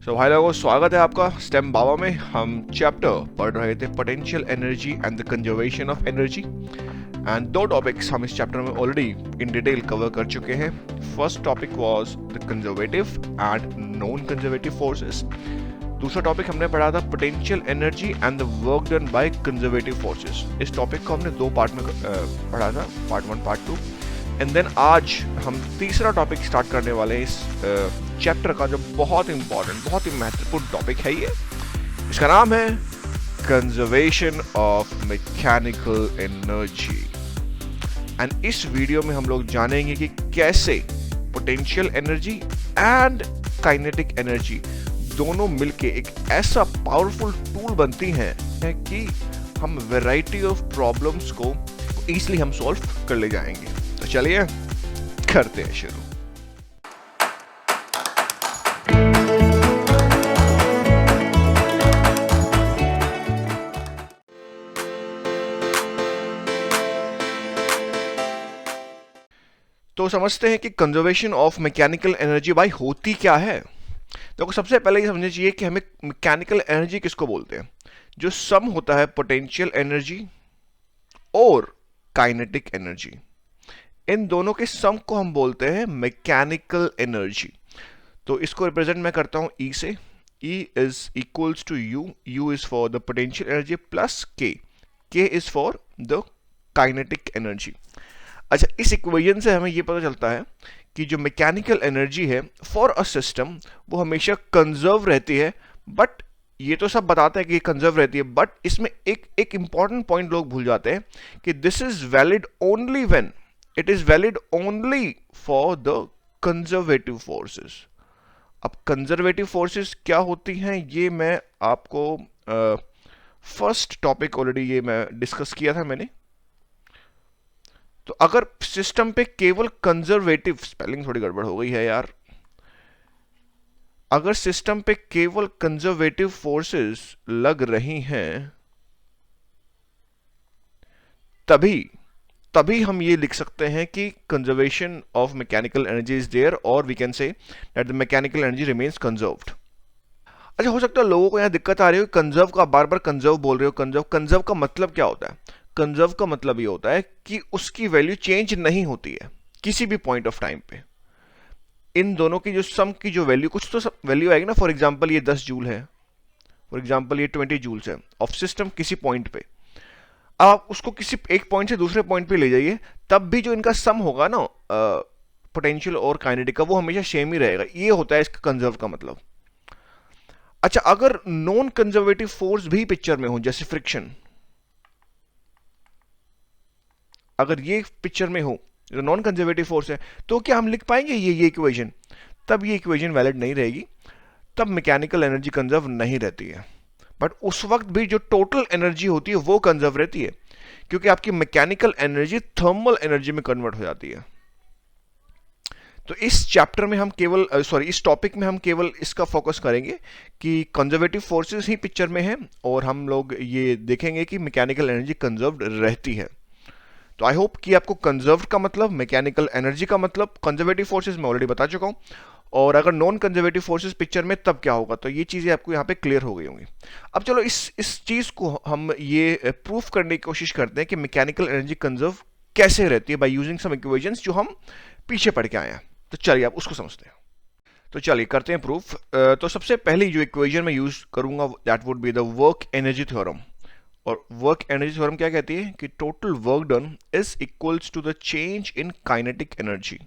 भाई लोगों, स्वागत है आपका स्टेम बाबा में। हम चैप्टर पढ़ रहे थे potential energy and the conservation of energy, and दो टॉपिक्स हम इस चैप्टर में ऑलरेडी इन डिटेल कवर कर चुके हैं। First topic was the conservative and non conservative forces. दूसरा टॉपिक हमने पढ़ा था potential energy and the work done by conservative forces. इस टॉपिक को हमने दो पार्ट में पढ़ा था, पार्ट 1 पार्ट 2, एंड देन आज हम तीसरा टॉपिक स्टार्ट करने वाले हैं इस चैप्टर का, जो बहुत इंपॉर्टेंट, बहुत ही महत्वपूर्ण टॉपिक है। ये इसका नाम है conservation of mechanical energy. And इस वीडियो में हम लोग जानेंगे कि कैसे potential energy and kinetic energy दोनों मिलके एक ऐसा पावरफुल टूल बनती हैं कि हम वैरायटी ऑफ प्रॉब्लम्स को इजीली हम सॉल्व कर ले जाएंगे। तो चलिए करते हैं शुरू। तो समझते हैं कि कंजर्वेशन ऑफ मैकेनिकल एनर्जी भाई होती क्या है। देखो, सबसे पहले ये समझना चाहिए कि हमें मैकेनिकल एनर्जी किसको बोलते हैं। जो सम होता है पोटेंशियल एनर्जी और काइनेटिक एनर्जी, इन दोनों के सम को हम बोलते हैं मैकेनिकल एनर्जी। तो इसको रिप्रेजेंट मैं करता हूं ई से। E is equals to U. U is for the potential energy plus K. K is for the kinetic energy. अच्छा, इस इक्वेशन से हमें ये पता चलता है कि जो मैकेनिकल एनर्जी है फॉर अ सिस्टम वो हमेशा कंजर्व रहती है। बट ये तो सब बताते हैं कि कंजर्व रहती है, बट इसमें एक इंपॉर्टेंट पॉइंट लोग भूल जाते हैं कि this is valid only when it is valid only for the conservative forces. अब कंजर्वेटिव फोर्सेस क्या होती हैं ये मैं आपको फर्स्ट टॉपिक ऑलरेडी ये मैं डिस्कस किया था मैंने। तो अगर सिस्टम पे केवल कंजर्वेटिव, स्पेलिंग थोड़ी गड़बड़ हो गई है यार, अगर सिस्टम पे केवल कंजर्वेटिव फोर्सेस लग रही हैं तभी हम ये लिख सकते हैं कि conservation of mechanical energy is there, और we can say that the mechanical energy remains conserved. अच्छा, हो सकता है लोगों को यहाँ दिक्कत आ रही हो, कंजर्व का बार बार कंजर्व बोल रहे हो। कंजर्व का मतलब क्या होता है? कंजर्व का मतलब ये होता है कि उसकी वैल्यू चेंज नहीं होती है किसी भी पॉइंट ऑफ टाइम पे। इन दोनों की जो सम की जो वैल्यू, कुछ तो वैल्यू आएगी ना। फॉर एग्जाम्पल ये 10 जूल है, फॉर एग्जाम्पल ये 20 जूल्स है ऑफ सिस्टम किसी पॉइंट पे। अब आप उसको किसी एक पॉइंट से दूसरे पॉइंट पे ले जाइए, तब भी जो इनका सम होगा ना पोटेंशियल और काइनेटिक का, वो हमेशा सेम ही रहेगा। ये होता है इसका कंजर्व का मतलब। अच्छा, अगर नॉन कंजर्वेटिव फोर्स भी पिक्चर में हो, जैसे फ्रिक्शन, अगर ये पिक्चर में हो, जो नॉन कंजर्वेटिव फोर्स है, तो क्या हम लिख पाएंगे ये इक्वेशन? तब ये इक्वेशन वैलिड नहीं रहेगी, तब मैकेनिकल एनर्जी कंजर्व नहीं रहती है। बट उस वक्त भी जो टोटल एनर्जी होती है वो कंजर्व रहती है, क्योंकि आपकी मैकेनिकल एनर्जी थर्मल एनर्जी में कन्वर्ट हो जाती है। तो इस चैप्टर में हम केवल इस टॉपिक में हम केवल इसका फोकस करेंगे कि कंजर्वेटिव फोर्सेस ही पिक्चर में हैं, और हम लोग ये देखेंगे कि मैकेनिकल एनर्जी कंजर्व्ड रहती है। तो आई होप कि आपको कंजर्व्ड का मतलब, मैकेनिकल एनर्जी का मतलब, कंजर्वेटिव फोर्सेस मैं ऑलरेडी बता चुका हूं, और अगर नॉन कंजर्वेटिव फोर्सेस पिक्चर में तब क्या होगा, तो ये चीजें आपको यहाँ पे क्लियर हो गई होंगी। अब चलो इस चीज को हम ये प्रूफ करने की कोशिश करते हैं कि मैकेनिकल एनर्जी कंजर्व कैसे रहती है बाय यूजिंग सम इक्वेशंस जो हम पीछे पढ़ के आए हैं। तो चलिए आप उसको समझते हैं। तो चलिए करते हैं प्रूफ। तो सबसे पहली जो इक्वेशन मैं यूज करूंगा that would be the work energy theorem. और वर्क एनर्जी थ्योरम क्या कहती है कि total work done is equals to the change in kinetic energy,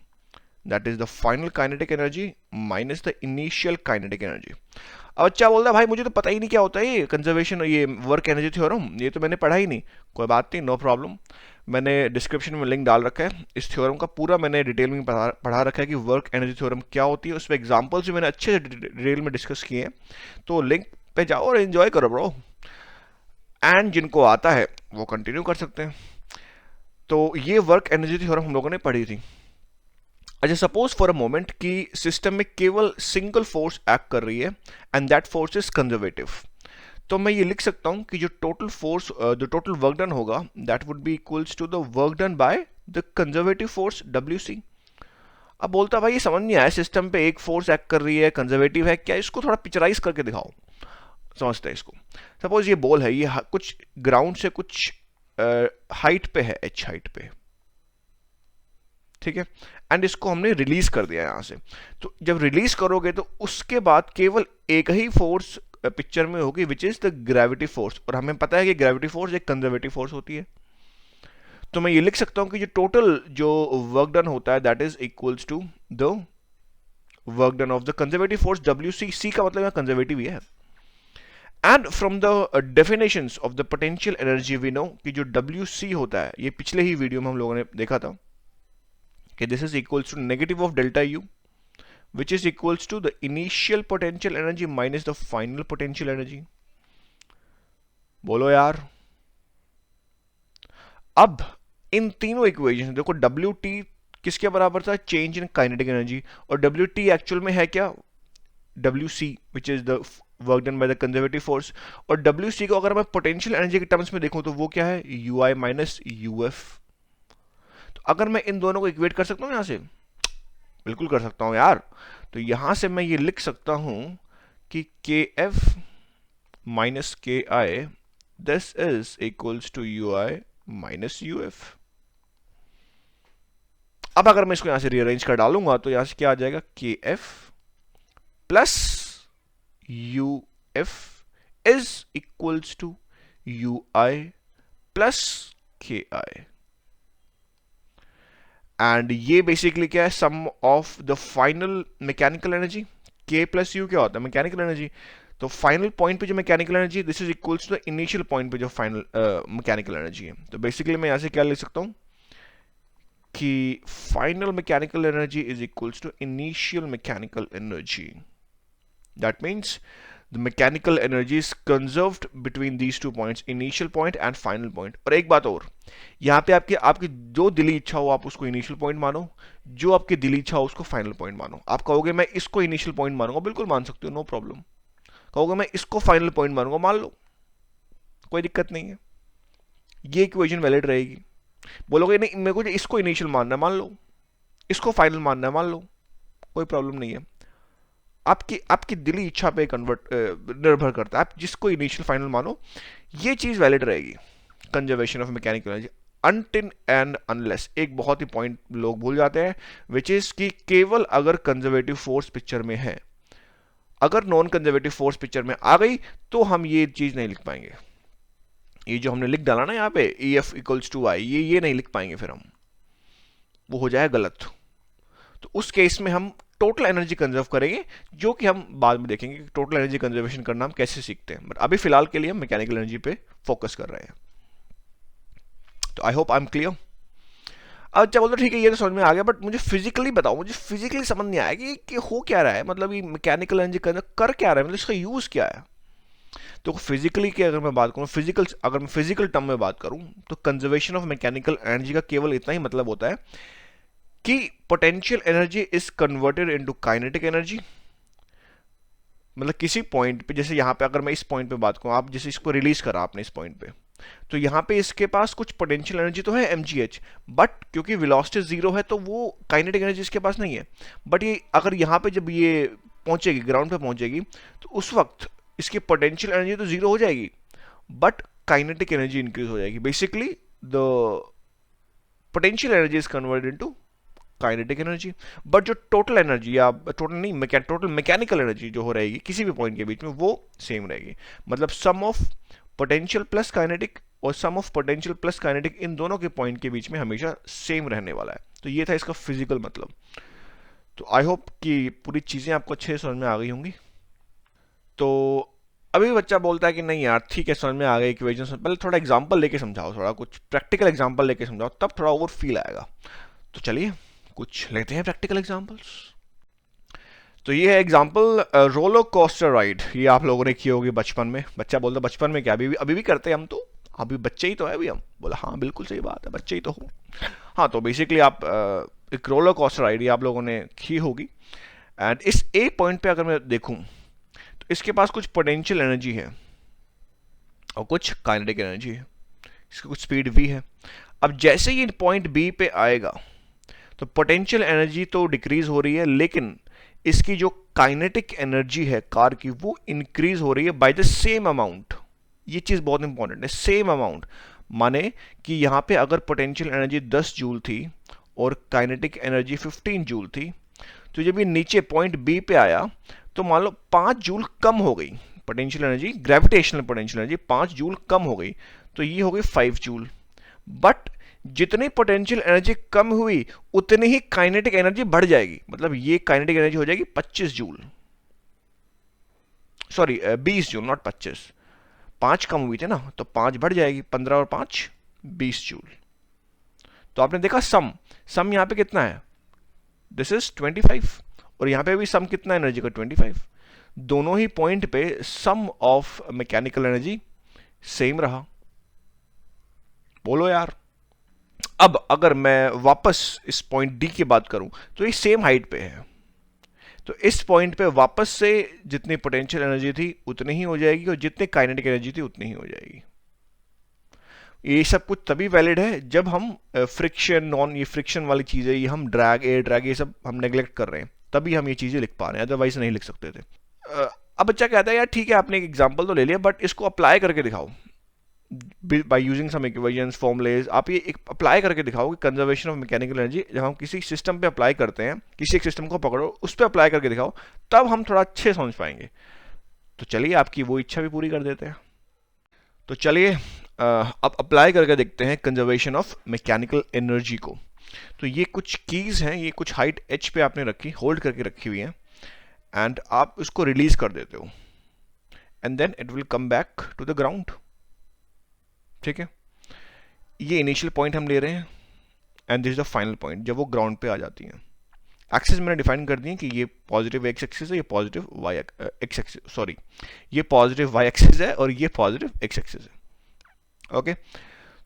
that is the final kinetic energy minus the initial kinetic energy. अब अच्छा बोलता है भाई मुझे तो पता ही नहीं क्या होता है ये कंजर्वेशन, ये वर्क एनर्जी थ्योरम, ये तो मैंने पढ़ा ही नहीं। कोई बात नहीं, नो प्रॉब्लम। मैंने डिस्क्रिप्शन में लिंक डाल रखा है इस थ्योरम का, पूरा मैंने डिटेल में पढ़ा रखा है कि वर्क एनर्जी थ्योरम क्या होती है। उस पर एग्जाम्पल्स भी मैंने अच्छे से डिटेल में डिस्कस किए हैं, तो लिंक पे जाओ और एंजॉय करो ब्रो। एंड जिनको आता है वो कंटिन्यू कर सकते हैं। तो ये वर्क एनर्जी थ्योरम हम लोगों ने पढ़ी थी। अच्छा, सपोज फॉर अ मोमेंट कि सिस्टम में केवल सिंगल फोर्स एक्ट कर रही है and that force is conservative, तो मैं ये लिख सकता हूं कि जो टोटल वर्क डन होगा that would be equals to the work done by the conservative force WC। अब बोलता भाई ये समझ नहीं आया, सिस्टम पे एक फोर्स एक्ट कर रही है, कंजर्वेटिव है क्या, इसको थोड़ा पिक्चराइज करके दिखाओ, समझते हैं इसको। सपोज ये बॉल है, ये कुछ ग्राउंड से कुछ हाइट पे है, एच हाइट पे, ठीक है, एंड इसको हमने रिलीज कर दिया यहां से। तो जब रिलीज करोगे तो उसके बाद केवल एक ही फोर्स पिक्चर में होगी, विच इज द ग्रेविटी फोर्स, और हमें पता है कि ग्रेविटी फोर्स एक कंजर्वेटिव फोर्स होती है। तो मैं ये लिख सकता हूं कि जो टोटल जो वर्क डन होता है that is equals to the work done of the conservative force W C, C का मतलब यहाँ कंजर्वेटिव ही है। And from the definitions of the potential energy we know कि जो डब्ल्यू सी होता है, ये पिछले ही वीडियो में हम लोगों ने देखा था कि this is equals to negative of delta U, which is equals to the initial potential energy minus the final potential energy। बोलो यार। अब इन तीनों इक्वेशन देखो, डब्ल्यू टी किसके बराबर था, चेंज इन काइनेटिक एनर्जी, और डब्ल्यू टी एक्चुअल में है क्या, W C which is the work done by the conservative force. और डब्ल्यू सी को अगर मैं पोटेंशियल एनर्जी के टर्म्स में देखूं तो वो क्या है, you I minus U F. तो अगर मैं इन दोनों को इक्वेट कर सकता हूं यहां से, बिल्कुल कर सकता हूं यार। तो यहां से मैं ये लिख सकता हूं कि के F minus K I this is equals to U I minus U F. अब अगर मैं इसको यहां से रीअरेंज कर डालूंगा तो यहां से क्या आ जाएगा, K F plus U F is equals to U I plus K I. And ये बेसिकली क्या है, sum of the final mechanical energy. K plus U क्या होता है, मैकेनिकल एनर्जी। तो फाइनल पॉइंट पे जो mechanical energy, this is equals to the initial point पे जो फाइनल मैकेनिकल एनर्जी है। तो बेसिकली मैं यहां से क्या लिख सकता हूं कि final mechanical energy is equals to initial mechanical energy. That means the mechanical energy is conserved between these two points, initial point and final point। और एक बात और, यहाँ पे आपकी आपकी जो दिली इच्छा हो आप उसको इनिशियल पॉइंट मानो, जो आपकी दिली इच्छा हो उसको फाइनल पॉइंट मानो। आप कहोगे मैं इसको इनिशियल पॉइंट मानूंगा, बिल्कुल मान सकते हो, नो प्रॉब्लम। कहोगे मैं इसको फाइनल पॉइंट मानूंगा, मान लो, कोई दिक्कत नहीं है, ये इक्वेशन वैलिड रहेगी। बोलोगे नहीं मेरे को इसको इनिशियल मानना है, मान लो, इसको फाइनल मानना है, मान लो, कोई प्रॉब्लम नहीं है। आपकी आपकी दिली इच्छा पे कन्वर्ट निर्भर करता है, आप जिसको इनिशियल फाइनल मानो ये चीज वैलिड रहेगी, conservation of mechanical energy until and unless. एक बहुत ही पॉइंट लोग भूल जाते हैं, विच इज कि केवल अगर कंजर्वेटिव फोर्स पिक्चर में है, अगर नॉन कंजर्वेटिव फोर्स पिक्चर में आ गई तो हम ये चीज नहीं लिख पाएंगे। ये जो हमने लिख डाला ना यहाँ पे ई एफ इक्वल्स टू आई, ये नहीं लिख पाएंगे, फिर हम वो हो जाए गलत। तो उस केस में हम टोटल एनर्जी कंजर्व करेंगे, जो कि हम बाद में देखेंगे कि टोटल एनर्जी कंजर्वेशन करना हम कैसे सीखते हैं। बट अभी फिलहाल के लिए हम मैकेनिकल एनर्जी पे फोकस कर रहे हैं। तो I hope I am clear. अच्छा बोलते ठीक है, ये तो समझ में आ गया, बट मुझे फिजिकली बताओ, मुझे फिजिकली समझ नहीं आया कि हो क्या रहा है, मतलब ये मैकेनिकल एनर्जी कर क्या रहा है, मतलब इसका यूज क्या है। तो फिजिकली की अगर मैं बात करूं, अगर मैं फिजिकल टर्म में बात करूं तो कंजर्वेशन ऑफ मैकेनिकल एनर्जी का केवल इतना ही मतलब होता है कि potential energy is converted into kinetic energy. मतलब किसी पॉइंट पे, जैसे यहां पे अगर मैं इस पॉइंट पे बात करूं, आप जैसे इसको रिलीज करा आपने इस पॉइंट पे, तो यहां पे इसके पास कुछ पोटेंशियल एनर्जी तो है mgh, बट क्योंकि वेलोसिटी जीरो है तो वो काइनेटिक एनर्जी इसके पास नहीं है। बट ये अगर यहां पे जब ये पहुंचेगी, ग्राउंड पे पहुंचेगी, तो उस वक्त इसकी पोटेंशियल एनर्जी तो जीरो हो जाएगी, बट काइनेटिक एनर्जी इंक्रीज हो जाएगी। Basically the potential energy is converted into kinetic energy, but जो टोटल एनर्जी या टोटल नहीं टोटल मैकेनिकल एनर्जी जो हो रहेगी किसी भी पॉइंट के बीच में, वो सेम रहेगी। मतलब सम ऑफ पोटेंशियल प्लस काइनेटिक और सम ऑफ पोटेंशियल प्लस काइनेटिक, इन दोनों के पॉइंट के बीच में हमेशा सेम रहने वाला है। तो ये था इसका फिजिकल मतलब। तो आई होप कि पूरी चीजें आपको अच्छे से समझ में आ गई होंगी। तो अभी बच्चा बोलता है कि नहीं यार ठीक है समझ में आ गई इक्वेशन, पहले थोड़ा एग्जांपल लेके समझाओ, थोड़ा कुछ प्रैक्टिकल एग्जांपल लेके समझाओ, तब थोड़ा और फील आएगा। तो चलिए कुछ लेते हैं प्रैक्टिकल एग्जांपल्स। तो ये है एग्जांपल रोलर कोस्टर राइड। ये आप लोगों ने की होगी बचपन में। बच्चा बोलता बचपन में क्या, अभी भी करते हैं हम, तो अभी बच्चे ही तो है अभी हम। बोला हाँ बिल्कुल सही बात है, बच्चे ही तो हो। हाँ तो बेसिकली आप एक रोलर कोस्टर राइड ये आप लोगों ने की होगी। एंड इस ए पॉइंट पे अगर मैं देखूं तो इसके पास कुछ पोटेंशियल एनर्जी है और कुछ काइनेटिक एनर्जी है, इसकी कुछ स्पीड v है। अब जैसे ही पॉइंट बी पे आएगा तो पोटेंशियल एनर्जी तो डिक्रीज हो रही है, लेकिन इसकी जो काइनेटिक एनर्जी है कार की वो इंक्रीज हो रही है बाय द सेम अमाउंट। ये चीज बहुत इंपॉर्टेंट है, सेम अमाउंट। माने कि यहां पे अगर पोटेंशियल एनर्जी 10 जूल थी और काइनेटिक एनर्जी 15 जूल थी, तो जब ये नीचे पॉइंट बी पे आया तो मान लो 5 जूल कम हो गई potential energy, gravitational potential energy 5 joule कम हो गई, तो ये हो गई 5 जूल। बट जितनी पोटेंशियल एनर्जी कम हुई उतनी ही काइनेटिक एनर्जी बढ़ जाएगी, मतलब ये काइनेटिक एनर्जी हो जाएगी 25 जूल, सॉरी 20 जूल, नॉट 25। 5 कम हुई थी ना, तो 5 बढ़ जाएगी, 15 और 5 20 जूल। तो आपने देखा सम यहां पे कितना है, दिस इज 25, और यहां पे भी सम कितना एनर्जी का 25। दोनों ही पॉइंट पे सम ऑफ मैकेनिकल एनर्जी सेम रहा। बोलो यार। अब अगर मैं वापस इस पॉइंट डी की बात करूं तो ये सेम हाइट पे है, तो इस पॉइंट पे वापस से जितनी पोटेंशियल एनर्जी थी उतनी ही हो जाएगी और जितनी काइनेटिक एनर्जी थी उतनी ही हो जाएगी। ये सब कुछ तभी वैलिड है जब हम फ्रिक्शन, नॉन, ये फ्रिक्शन वाली चीजें, ये हम ड्रैग, एयर ड्रैग, ये सब हम नेग्लेक्ट कर रहे हैं, तभी हम ये चीजें लिख पा रहे हैं, अदरवाइज नहीं लिख सकते थे। अब बच्चा कहता है यार ठीक है आपने एक एग्जांपल तो ले लिया, बट इसको अप्लाई करके दिखाओ by using some equations, formulas. आप ये एक अप्लाई करके दिखाओ कि कंजर्वेशन ऑफ मैकेनिकल एनर्जी जब हम किसी सिस्टम पे अप्लाई करते हैं, किसी एक सिस्टम को पकड़ो उस पर अप्लाई करके दिखाओ, तब हम थोड़ा अच्छे समझ पाएंगे। तो चलिए आपकी वो इच्छा भी पूरी कर देते हैं। तो चलिए अब अप्लाई करके देखते हैं कंजर्वेशन ऑफ मैकेनिकल एनर्जी को। तो ये कुछ कीज हैं, ये कुछ हाइट h पे आपने रखी, होल्ड करके रखी हुई हैं, एंड आप उसको रिलीज कर देते हो, and then it will come back to the ground. ठीक है, ये इनिशियल पॉइंट हम ले रहे हैं, and this is the final point जब वो ग्राउंड पे आ जाती हैं। एक्सिस मैंने डिफाइन कर दी है कि ये पॉजिटिव एक्स एक्सिस है, ये positive y x axis, sorry ये पॉजिटिव वाई एक्सिस है और ये पॉजिटिव एक्स एक्सिस है। ओके,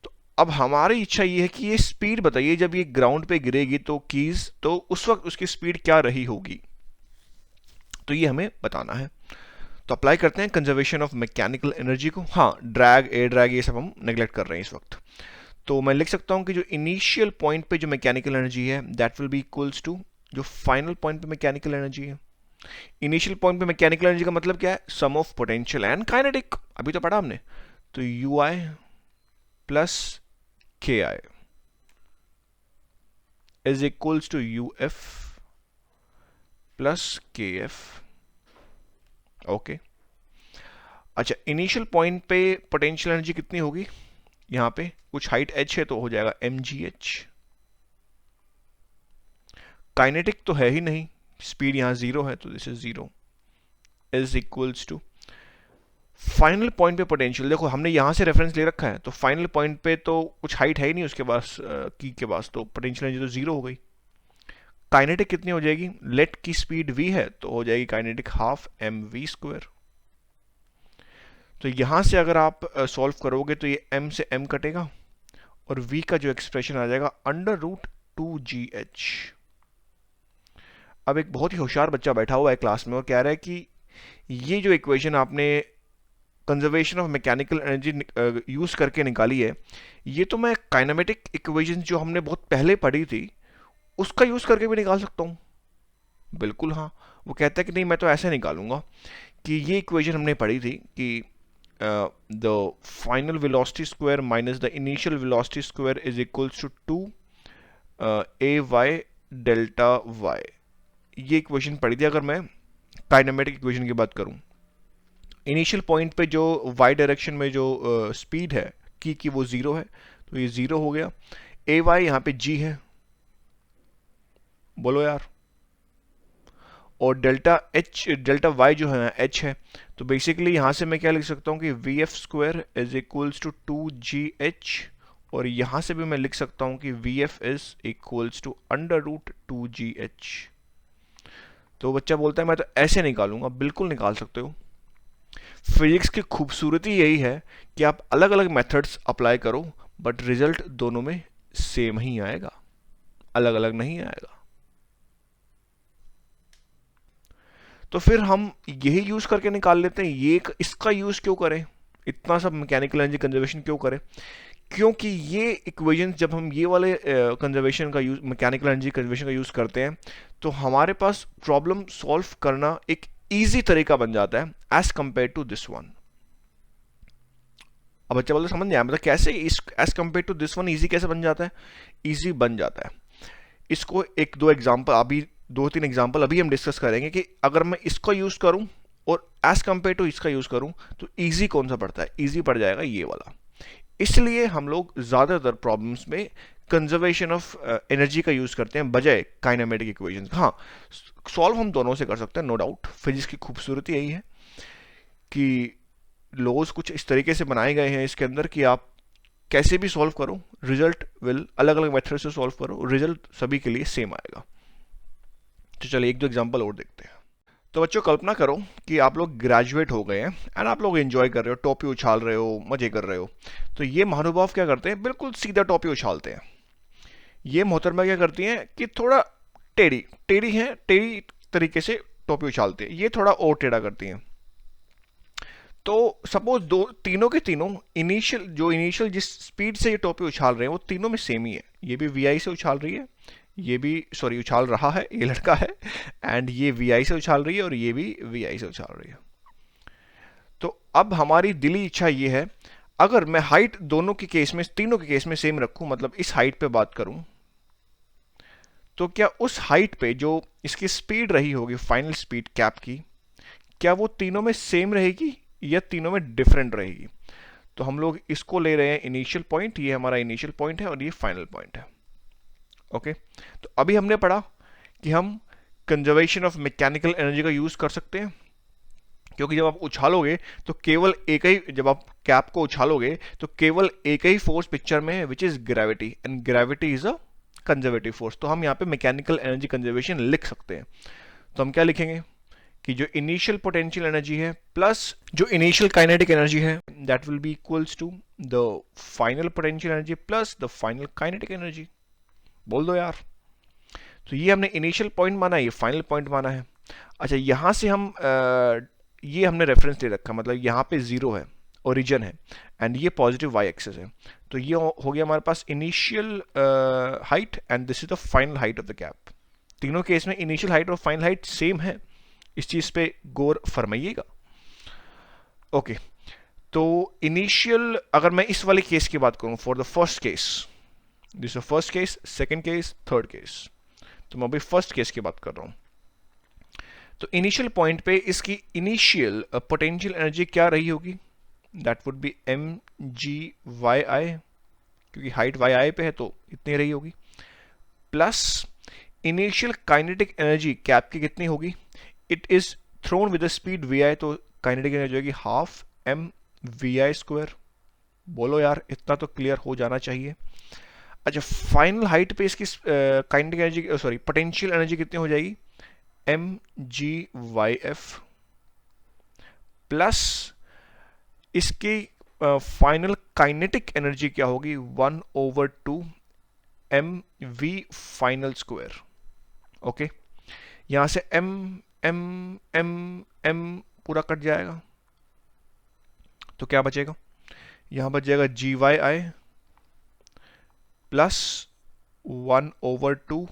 तो अब हमारी इच्छा ये है कि ये स्पीड बताइए जब ये ग्राउंड पे गिरेगी तो कीज, तो उस वक्त उसकी स्पीड क्या रही होगी, तो ये हमें बताना है। तो अप्लाई करते हैं कंजर्वेशन ऑफ मैकेनिकल एनर्जी को। हाँ, ड्रैग, एयर ड्रैग, ये सब हम नेग्लेक्ट कर रहे हैं इस वक्त। तो मैं लिख सकता हूं कि जो इनिशियल पॉइंट पे जो मैकेनिकल एनर्जी है that will be equals to जो फाइनल पॉइंट पे मैकेनिकल एनर्जी है। इनिशियल पॉइंट पे मैकेनिकल एनर्जी का मतलब क्या है, sum of potential and kinetic, अभी तो पढ़ा हमने। तो U I plus K I is equals to U F plus K F. Okay, अच्छा इनिशियल पॉइंट पे पोटेंशियल एनर्जी कितनी होगी, यहां पे कुछ हाइट h है तो हो जाएगा mgh। काइनेटिक तो है ही नहीं, स्पीड यहां 0 है तो this is 0 is equals to final point पे पोटेंशियल। देखो हमने यहां से रेफरेंस ले रखा है, तो फाइनल पॉइंट पे तो कुछ हाइट है ही नहीं उसके पास, की के पास, तो पोटेंशियल एनर्जी तो 0 हो गई। काइनेटिक कितनी हो जाएगी, लेट की स्पीड v है तो हो जाएगी काइनेटिक हाफ mv²। तो यहां से अगर आप सॉल्व करोगे तो ये m से m कटेगा और v का जो एक्सप्रेशन आ जाएगा √2gh। अब एक बहुत ही होशियार बच्चा बैठा हुआ है क्लास में और कह रहा है कि ये जो इक्वेशन आपने conservation of mechanical energy use करके निकाली है, ये तो मैं काइनेमेटिक इक्वेशन जो हमने बहुत पहले पढ़ी थी उसका यूज करके भी निकाल सकता हूँ। बिल्कुल हाँ, वो कहता है कि नहीं मैं तो ऐसे निकालूंगा कि ये इक्वेशन हमने पढ़ी थी कि the final velocity square minus the initial velocity square is equals to 2 ay delta y। ये इक्वेशन पढ़ी थी। अगर मैं काइनेमेटिक इक्वेशन की बात करूं, इनिशियल पॉइंट पे जो y डायरेक्शन में जो स्पीड है की वो 0 है, तो ये 0 हो गया। ए वाई यहाँ पे g है, बोलो यार, और डेल्टा y जो है h है, तो बेसिकली यहां से मैं क्या लिख सकता हूं कि vf² is equals to 2gh, और यहां से भी मैं लिख सकता हूं कि vf is equals to √2gh। तो बच्चा बोलता है मैं तो ऐसे निकालूंगा, बिल्कुल निकाल सकते हो। फिजिक्स की खूबसूरती यही है कि आप अलग अलग मेथड्स अप्लाई करो बट रिजल्ट दोनों में सेम ही आएगा, अलग अलग नहीं आएगा। तो फिर हम यही यूज करके निकाल लेते हैं। ये इसका यूज क्यों करें, इतना सब मैकेनिकल एनर्जी कंजर्वेशन क्यों करें। क्योंकि ये इक्वेशन जब हम ये वाले कंजर्वेशन का यूज, मैकेनिकल एनर्जी कंजर्वेशन का यूज करते हैं, तो हमारे पास प्रॉब्लम सॉल्व करना एक इजी तरीका बन जाता है as compared to this one. अब बच्चा बोलते समझ नहीं आया, मतलब कैसे इस as compared to this one easy कैसे बन जाता है? इजी बन जाता है, इसको एक दो एग्जांपल अभी, दो तीन एग्जांपल अभी हम डिस्कस करेंगे कि अगर मैं इसको यूज करूं और एज कंपेयर टू इसका यूज करूं तो इजी कौन सा पड़ता है? इजी पड़ जाएगा ये वाला। इसलिए हम लोग ज्यादातर प्रॉब्लम्स में कंजर्वेशन ऑफ एनर्जी का यूज करते हैं बजाय काइनेमेटिक इक्वेशंस। हाँ, सॉल्व हम दोनों से कर सकते हैं, नो डाउट। फिजिक्स की खूबसूरती यही है कि लॉज कुछ इस तरीके से बनाए गए हैं इसके अंदर कि आप कैसे भी सॉल्व करो, रिजल्ट विल, अलग अलग मेथड से सॉल्व करो, रिजल्ट सभी के लिए सेम आएगा। तो चलिए एक दो एग्जांपल और देखते हैं। तो बच्चों कल्पना करो कि आप लोग ग्रेजुएट हो गए हैं एंड आप लोग एंजॉय कर रहे हो, टॉपी उछाल रहे हो, मजे कर रहे हो। तो ये महानुभाव क्या करते हैं? बिल्कुल सीधा टॉपी उछालते हैं। ये मोहतरमा क्या करती हैं कि थोड़ा टेढ़ी टेढ़ी है, टेढ़ी तरीके से टॉपी उछालते हैं। ये थोड़ा और टेढ़ा करती हैं। तो सपोज दो, तीनों के तीनों इनिशियल जिस स्पीड से ये टॉपी उछाल रहे हैं वो तीनों में सेम ही है। ये भी वी आई से उछाल रही है, ये भी सॉरी उछाल रहा है, ये लड़का है, एंड ये वी आई से उछाल रही है और ये भी वी आई से उछाल रही है। तो अब हमारी दिली इच्छा ये है, अगर मैं हाइट दोनों के केस में, तीनों के केस में सेम रखूं, मतलब इस हाइट पे बात करूं, तो क्या उस हाइट पे जो इसकी स्पीड रही होगी, फाइनल स्पीड कैप की, क्या वो तीनों में सेम रहेगी या तीनों में डिफरेंट रहेगी? तो हम लोग इसको ले रहे हैं इनिशियल पॉइंट, ये हमारा इनिशियल पॉइंट है और ये फाइनल पॉइंट है। ओके, तो अभी हमने पढ़ा कि हम कंजर्वेशन ऑफ मैकेनिकल एनर्जी का यूज कर सकते हैं, क्योंकि जब आप उछालोगे तो केवल एक ही, जब आप कैप को उछालोगे तो केवल एक ही फोर्स पिक्चर में है, which is gravity, and gravity is a conservative force. तो हम यहाँ पे मैकेनिकल एनर्जी कंजर्वेशन लिख सकते हैं। तो हम क्या लिखेंगे कि जो इनिशियल पोटेंशियल एनर्जी है प्लस जो इनिशियल काइनेटिक एनर्जी है, that will be equals to the final potential energy plus the final kinetic energy. बोल दो यार। तो ये हमने इनिशियल पॉइंट माना, ये फाइनल पॉइंट माना है। अच्छा, यहां से हम ये हमने रेफरेंस दे रखा, मतलब यहाँ पे जीरो है, ओरिजिन है, एंड ये पॉजिटिव वाई एक्सिस है। तो ये हो गया हमारे पास initial height and this is the final height of the cap. तीनों केस में इनिशियल हाइट और फाइनल हाइट सेम है, इस चीज पे गौर फरमाइएगा। ओके, तो इनिशियल, अगर मैं इस वाले केस की बात करूं, for the first case, this is first case, second case, third case, तो मैं अभी फर्स्ट केस की बात कर रहा हूं। तो इनिशियल पॉइंट पे इसकी इनिशियल पोटेंशियल एनर्जी क्या रही होगी? That would be M G Y I, क्योंकि हाइट वाई आई पे है तो इतनी रही होगी, plus initial kinetic energy cap की कितनी होगी? It is thrown with the speed V I, तो काइनेटिक एनर्जी होगी half M we I square. बोलो यार, इतना तो क्लियर हो जाना चाहिए। अच्छा, फाइनल हाइट पे इसकी kinetic energy, sorry potential energy कितनी हो जाएगी? M G Y F plus इसकी फाइनल काइनेटिक एनर्जी क्या होगी? 1/2 M V final square. Okay, यहां से एम एम एम एम पूरा कट जाएगा, तो क्या बचेगा? यहां बच जाएगा G Y I plus 1/2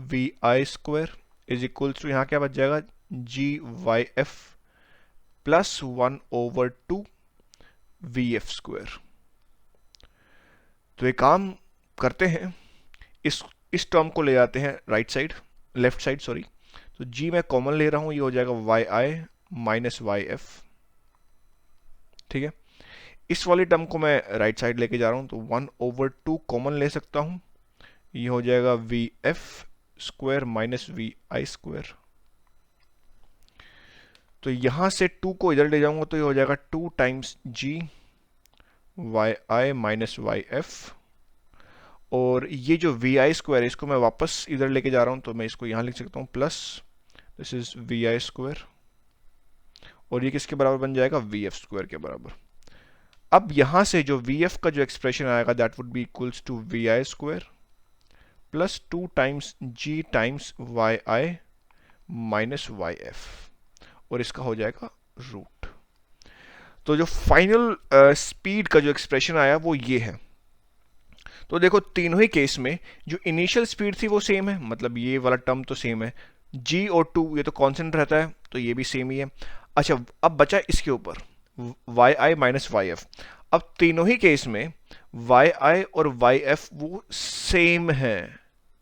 V I square is equals to, यहां क्या बच जाएगा? G Y F plus 1/2 V F square. तो एक काम करते हैं, इस टर्म को ले जाते हैं right side, left side sorry. तो जी मैं कॉमन ले रहा हूं, ये हो जाएगा Y i minus y F. ठीक है, इस वाली टर्म को मैं राइट साइड लेके जा रहा हूं, तो 1/2 कॉमन ले सकता हूं, ये हो जाएगा v F square minus v आई स्क्वायर। तो यहां से 2 को इधर ले जाऊंगा तो ये हो जाएगा 2 times ji Y i minus y f, और ये जो वी आई स्क्वायर है इसको मैं वापस इधर लेके जा रहा हूं, तो मैं इसको यहां लिख सकता हूं plus this is v I square, और ये किसके बराबर बन जाएगा? वी एफ स्क्वायर के बराबर। अब यहां से जो वी एफ का जो एक्सप्रेशन आएगा that would be equals to v I square plus 2 times g times y i minus y f, और इसका हो जाएगा रूट। तो जो फाइनल स्पीड का जो एक्सप्रेशन आया वो ये है, तो देखो तीनों ही केस में जो इनिशियल स्पीड थी वो सेम है, मतलब ये वाला टर्म तो सेम है, g और 2 ये तो कांस्टेंट रहता है तो ये भी सेम ही है। अच्छा अब बचा इसके ऊपर Y i minus y F. अब तीनों ही केस में वाई आई और वाई एफ वो सेम है,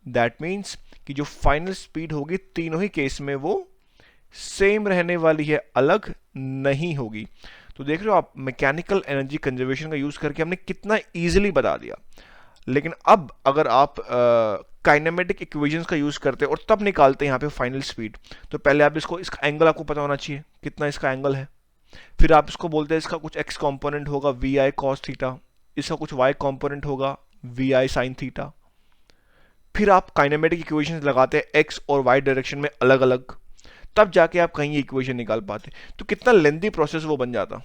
दैट मीन्स कि जो फाइनल स्पीड होगी तीनों ही केस में वो सेम रहने वाली है, अलग नहीं होगी। तो देख रहे हो आप, मैकेनिकल एनर्जी कंजर्वेशन का यूज करके हमने कितना इजीली बता दिया। लेकिन अब अगर आप काइनेमेटिक इक्वेशंस का यूज करते हैं और तब निकालते हैं यहाँ पे फाइनल स्पीड, तो पहले आप इसका एंगल आपको पता होना चाहिए कितना इसका एंगल है। फिर आप इसको बोलते हैं इसका कुछ एक्स कंपोनेंट होगा वी आई कॉस थीटा, इसका कुछ वाई कंपोनेंट होगा वी आई साइन थीटा। फिर आप काइनेमेटिक इक्वेशंस लगाते हैं एक्स और वाई डायरेक्शन में अलग अलग, तब जाके आप कहीं इक्वेशन निकाल पाते। तो कितना लेंथी प्रोसेस वो बन जाता।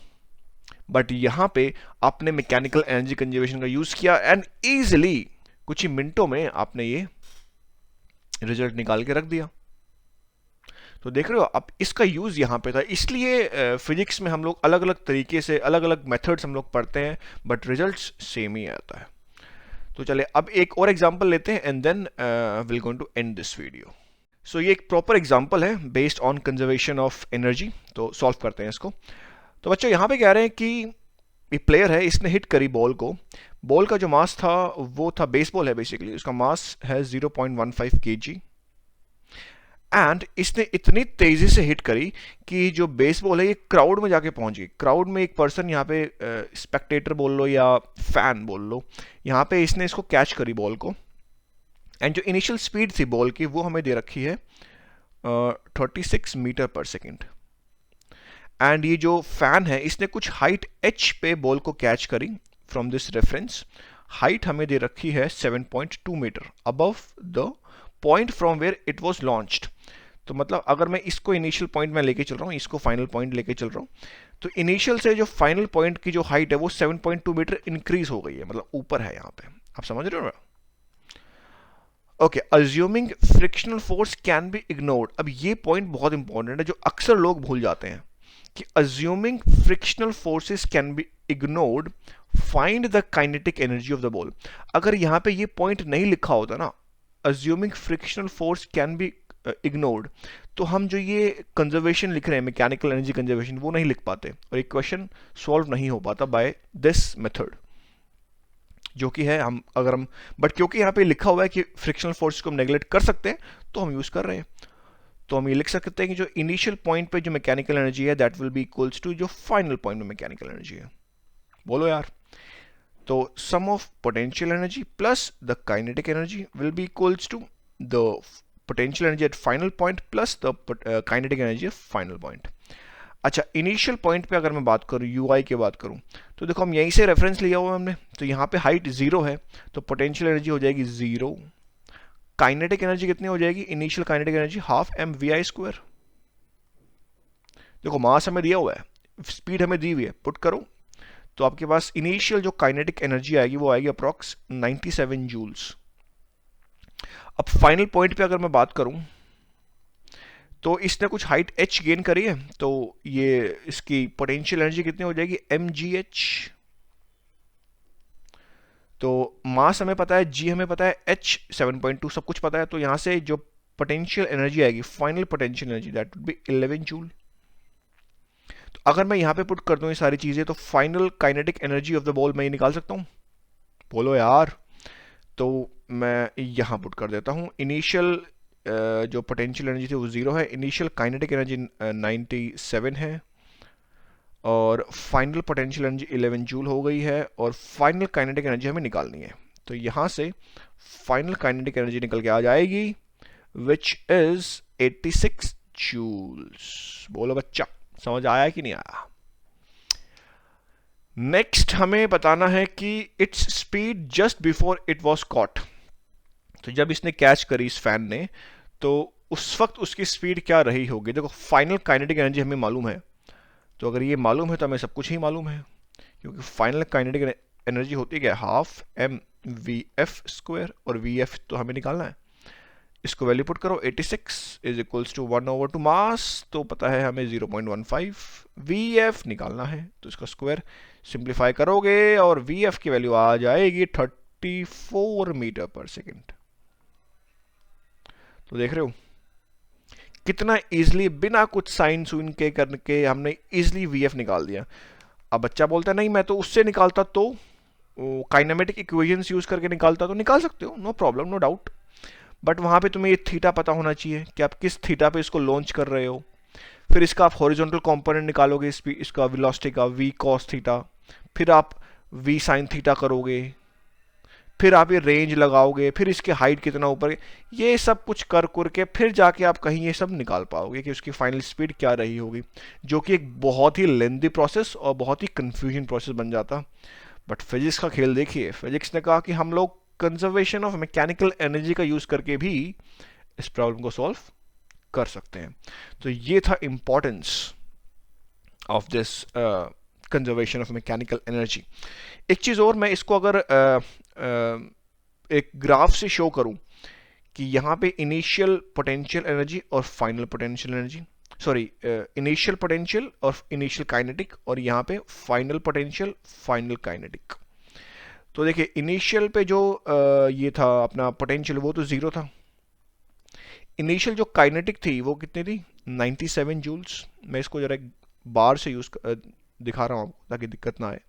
बट यहां पे आपने मैकेनिकल एनर्जी कंजर्वेशन का यूज किया एंड इजीली कुछ ही मिनटों में आपने ये रिजल्ट निकाल के रख दिया। तो देख रहे हो आप, इसका यूज यहां पे था। इसलिए फिजिक्स में हम लोग अलग अलग तरीके से अलग अलग मेथड्स हम लोग पढ़ते हैं, बट रिजल्ट्स सेम ही आता है। तो चले अब एक और एग्जांपल लेते हैं and then will going to end this video. So ये एक प्रॉपर एग्जांपल है based on conservation of energy, तो सॉल्व करते हैं इसको। तो बच्चों यहाँ पे कह रहे हैं कि ये प्लेयर है, इसने हिट करी बॉल को। बॉल का जो मास था वो था, बेसबॉल है बेसिकली, उसका मास है 0.15 kg एंड इसने इतनी तेजी से हिट करी कि जो बेसबॉल है ये क्राउड में जाके पहुंच गई। क्राउड में एक पर्सन, यहाँ पे स्पेक्टेटर बोल लो या फैन बोल लो, यहाँ पे इसने इसको कैच करी बॉल को। एंड जो इनिशियल स्पीड थी बॉल की वो हमें दे रखी है 36 मीटर पर सेकेंड। एंड ये जो फैन है इसने कुछ हाइट h पे बॉल को कैच करी फ्रॉम दिस रेफरेंस। हाइट हमें दे रखी है 7.2 metre above the point from where it was launched. तो मतलब अगर मैं इसको इनिशियल पॉइंट में लेके चल रहा हूँ, इसको फाइनल पॉइंट लेके चल रहा हूँ, तो इनिशियल से जो फाइनल पॉइंट की जो हाइट है वो 7.2 मीटर इंक्रीज हो गई है, मतलब ऊपर है यहाँ पे। आप समझ रहे हो ना? Okay, assuming frictional force can be ignored. अब ये पॉइंट बहुत इंपॉर्टेंट है जो अक्सर लोग भूल जाते हैं कि assuming frictional forces can be ignored, find the kinetic energy of the ball. अगर यहाँ पे ये पॉइंट नहीं लिखा होता ना, assuming frictional force can be ignored, तो हम जो ये कंजर्वेशन लिख रहे हैं, मैकेनिकल एनर्जी कंजर्वेशन, वो नहीं लिख पाते और एक क्वेश्चन सॉल्व नहीं हो पाता बाय दिस मेथड, जो कि है हम बट क्योंकि यहाँ पे लिखा हुआ है कि फ्रिक्शनल फोर्स को हम नेगलेक्ट कर सकते हैं तो हम यूज कर रहे हैं। तो हम ये लिख सकते हैं कि जो इनिशियल पॉइंट पे जो मैकेनिकल एनर्जी है that will be equals to जो फाइनल पॉइंट में मैकेनिकल एनर्जी है। बोलो यार। तो sum of potential energy plus the kinetic energy will be equals to the potential energy at final point plus the kinetic energy at final point. अच्छा, initial point पे अगर मैं बात करूं, यूआई की बात करूं, तो देखो हम यहीं से रेफरेंस लिया हुआ हमने, तो यहाँ पे हाइट 0 है तो पोटेंशियल एनर्जी हो जाएगी 0। काइनेटिक एनर्जी कितनी हो जाएगी? Initial kinetic energy half M we I square. देखो मास हमें दिया हुआ है, स्पीड हमें दी हुई है, पुट करो तो आपके पास इनिशियल जो काइनेटिक एनर्जी आएगी वो आएगी अप्रॉक्स 97 जूल्स। अब फाइनल पॉइंट पे अगर मैं बात करूं तो इसने कुछ हाइट h गेन करी है, तो ये इसकी पोटेंशियल एनर्जी कितनी हो जाएगी? mgh। तो मास हमें पता है, g हमें पता है, h 7.2 सब कुछ पता है, तो यहां से जो पोटेंशियल एनर्जी आएगी, final potential energy, that would B 11 joule. तो अगर मैं यहां पे पुट कर दूं ये सारी चीजें, तो final kinetic energy of the ball मैं ये निकाल सकता हूं। बोलो यार। तो मैं यहां पुट कर देता हूं, इनिशियल जो पोटेंशियल एनर्जी थी वो 0 है, इनिशियल काइनेटिक एनर्जी 97 है और फाइनल पोटेंशियल एनर्जी 11 जूल हो गई है और फाइनल काइनेटिक एनर्जी हमें निकालनी है। तो यहां से फाइनल काइनेटिक एनर्जी निकल के आ जाएगी विच इज 86 जूल्स। बोलो बच्चा, समझ आया कि नहीं आया? नेक्स्ट हमें बताना है कि its speed just before it was caught. तो जब इसने कैच करी इस फैन ने, तो उस वक्त उसकी स्पीड क्या रही होगी? देखो फाइनल काइनेटिक एनर्जी हमें मालूम है, तो अगर ये मालूम है तो हमें सब कुछ ही मालूम है, क्योंकि फाइनल काइनेटिक एनर्जी होती है half M v F square और वी एफ तो हमें निकालना है। इसको वैल्यू पुट करो, 86 इज इक्वल्स टू 1/2 मास, तो पता है हमें 0.15। वी निकालना है तो इसका स्क्वायर सिंप्लीफाई करोगे और वी की वैल्यू आ जाएगी 44 मीटर पर सेकेंड। तो देख रहे हो कितना इजीली बिना कुछ साइन सुइन के करके हमने इजीली वीएफ निकाल दिया। अब बच्चा बोलता है नहीं मैं तो उससे निकालता, तो काइनेमेटिक इक्वेशंस यूज करके निकालता, तो निकाल सकते हो, no problem, no doubt. But वहां पे तुम्हें ये थीटा पता होना चाहिए कि आप किस थीटा पे इसको लॉन्च कर रहे हो। फिर इसका आप हॉरिजॉन्टल कंपोनेंट निकालोगे, इसका वेलोसिटी का v cos थीटा, फिर आप v sin थीटा करोगे, फिर आप ये रेंज लगाओगे, फिर इसके हाइट कितना ऊपर, ये सब कुछ कर के फिर जाके आप कहीं ये सब निकाल पाओगे कि उसकी फाइनल स्पीड क्या रही होगी, जो कि एक बहुत ही लेंथी प्रोसेस और बहुत ही कंफ्यूजन प्रोसेस बन जाता। बट फिजिक्स का खेल देखिए, फिजिक्स ने कहा कि हम लोग कंजर्वेशन ऑफ मैकेनिकल एनर्जी का यूज करके भी इस प्रॉब्लम को सॉल्व कर सकते हैं। तो ये था importance of this conservation of mechanical energy. एक चीज और, मैं इसको अगर एक ग्राफ से शो करूं कि यहां पे इनिशियल पोटेंशियल एनर्जी और final potential energy, sorry initial potential और इनिशियल काइनेटिक, और यहां पे फाइनल पोटेंशियल फाइनल काइनेटिक। तो देखिए इनिशियल पे जो ये था अपना पोटेंशियल वो तो जीरो था। इनिशियल जो काइनेटिक थी वो कितनी थी, 97 जूल्स। मैं इसको जरा एक बार से दिखा रहा हूं आपको ताकि दिक्कत ना आए।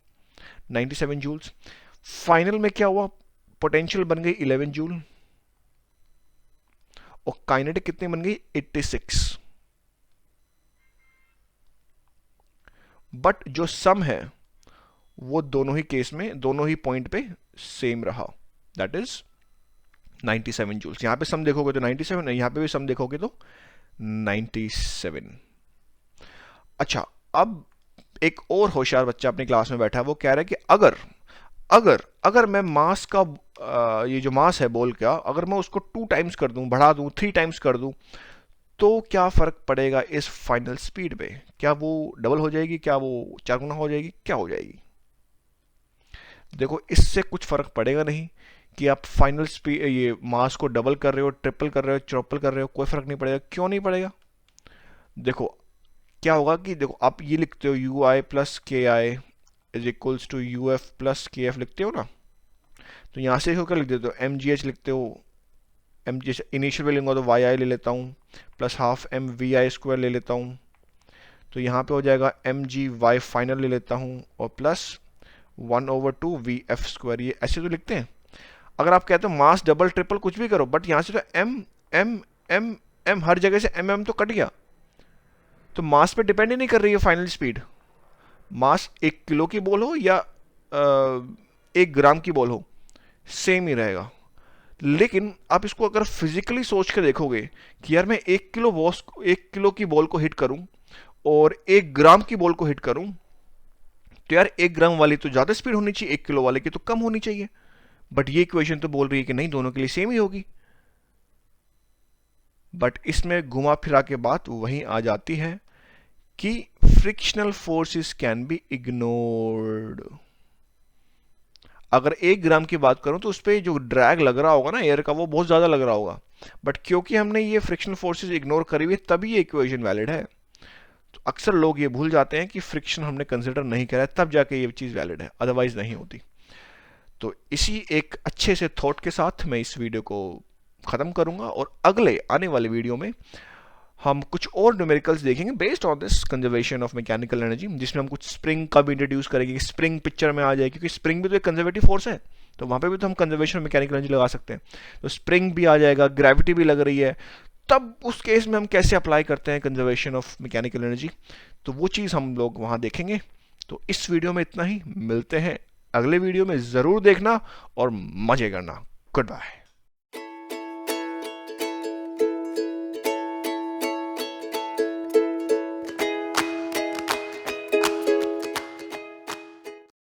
97 जूल्स। फाइनल में क्या हुआ, पोटेंशियल बन गई 11 जूल और काइनेटिक कितनी बन गई 86। बट जो सम है वो दोनों ही केस में, दोनों ही पॉइंट पे सेम रहा, दैट इज 97 जूल्स। यहां पे सम देखोगे तो 97 है, यहां पे भी सम देखोगे तो 97। अच्छा, अब एक और होशियार बच्चा अपनी क्लास में बैठा है, वो कह रहा है कि अगर मैं मास का ये जो मास है बॉल का, अगर मैं उसको 2 टाइम्स कर दूं, बढ़ा दूं, 3 टाइम्स कर दूं, तो क्या फर्क पड़ेगा इस फाइनल स्पीड पे? क्या वो डबल हो जाएगी, क्या वो 4 गुना हो जाएगी, क्या हो जाएगी? देखो इससे कुछ फर्क पड़ेगा नहीं कि आप फाइनल स्पीड ये मास को डबल कर रहे हो, ट्रिपल कर रहे हो, चौपल कर रहे हो, कोई फर्क नहीं पड़ेगा। क्यों नहीं पड़ेगा? देखो क्या होगा कि देखो आप ये लिखते हो you I plus K I is equals to U F plus K F लिखते हो ना, तो यहां से क्या लिख देते हो, एम जी एच लिखते हो। एम जी एच इनिशियल में लूंगा तो वाई आई ले लेता हूँ, plus half M we I square ले लेता हूँ, तो यहाँ पे हो जाएगा एम जी वाई फाइनल ले लेता हूँ, और प्लस 1/2 वी एफ स्क्वायर। ये ऐसे तो लिखते हैं। अगर आप कहते हो मास डबल ट्रिपल कुछ भी करो, बट यहाँ से तो एम एम एम एम हर जगह से एम एम तो कट गया, तो मास पे डिपेंड ही नहीं कर रही है फाइनल स्पीड। मास 1 किलो की बॉल हो या 1 ग्राम की बॉल हो, सेम ही रहेगा। लेकिन आप इसको अगर फिजिकली सोच के देखोगे कि यार मैं 1 किलो की बॉल को हिट करूं और 1 ग्राम की बॉल को हिट करूं, तो यार 1 ग्राम वाली तो ज्यादा स्पीड होनी चाहिए, 1 किलो वाले की तो कम होनी चाहिए। बट ये इक्वेशन तो बोल रही है कि नहीं, दोनों के लिए सेम ही होगी। बट इसमें घुमा फिरा के बात वहीं आ जाती है कि frictional forces can be ignored. अगर 1 ग्राम की बात करूं तो उस पर जो ड्रैग लग रहा होगा ना एयर का, वो बहुत ज्यादा लग रहा होगा, बट क्योंकि हमने ये फ्रिक्शनल फोर्सेस इग्नोर करी हुई तभी ये इक्वेशन वैलिड है। तो अक्सर लोग ये भूल जाते हैं कि फ्रिक्शन हमने कंसिडर नहीं करा है, तब जाके ये चीज वैलिड है, अदरवाइज नहीं होती। तो इसी एक अच्छे से थॉट के साथ मैं इस वीडियो को खत्म करूंगा, और अगले आने वाले वीडियो में हम कुछ और न्यूमेरिकल्स देखेंगे based on this conservation of mechanical energy, जिसमें हम कुछ स्प्रिंग का भी इंट्रोड्यूस करेंगे। स्प्रिंग पिक्चर में आ जाए, क्योंकि स्प्रिंग भी तो एक कंजर्वेटिव फोर्स है, तो वहां पे भी तो हम कंजर्वेशन ऑफ मैकेनिकल एनर्जी लगा सकते हैं। तो स्प्रिंग भी आ जाएगा, ग्रेविटी भी लग रही है, तब उस केस में हम कैसे अप्लाई करते हैं कंजर्वेशन ऑफ मैकेनिकल एनर्जी, तो वो चीज़ हम लोग वहाँ देखेंगे। तो इस वीडियो में इतना ही, मिलते हैं अगले वीडियो में, ज़रूर देखना और मजे करना। Good bye.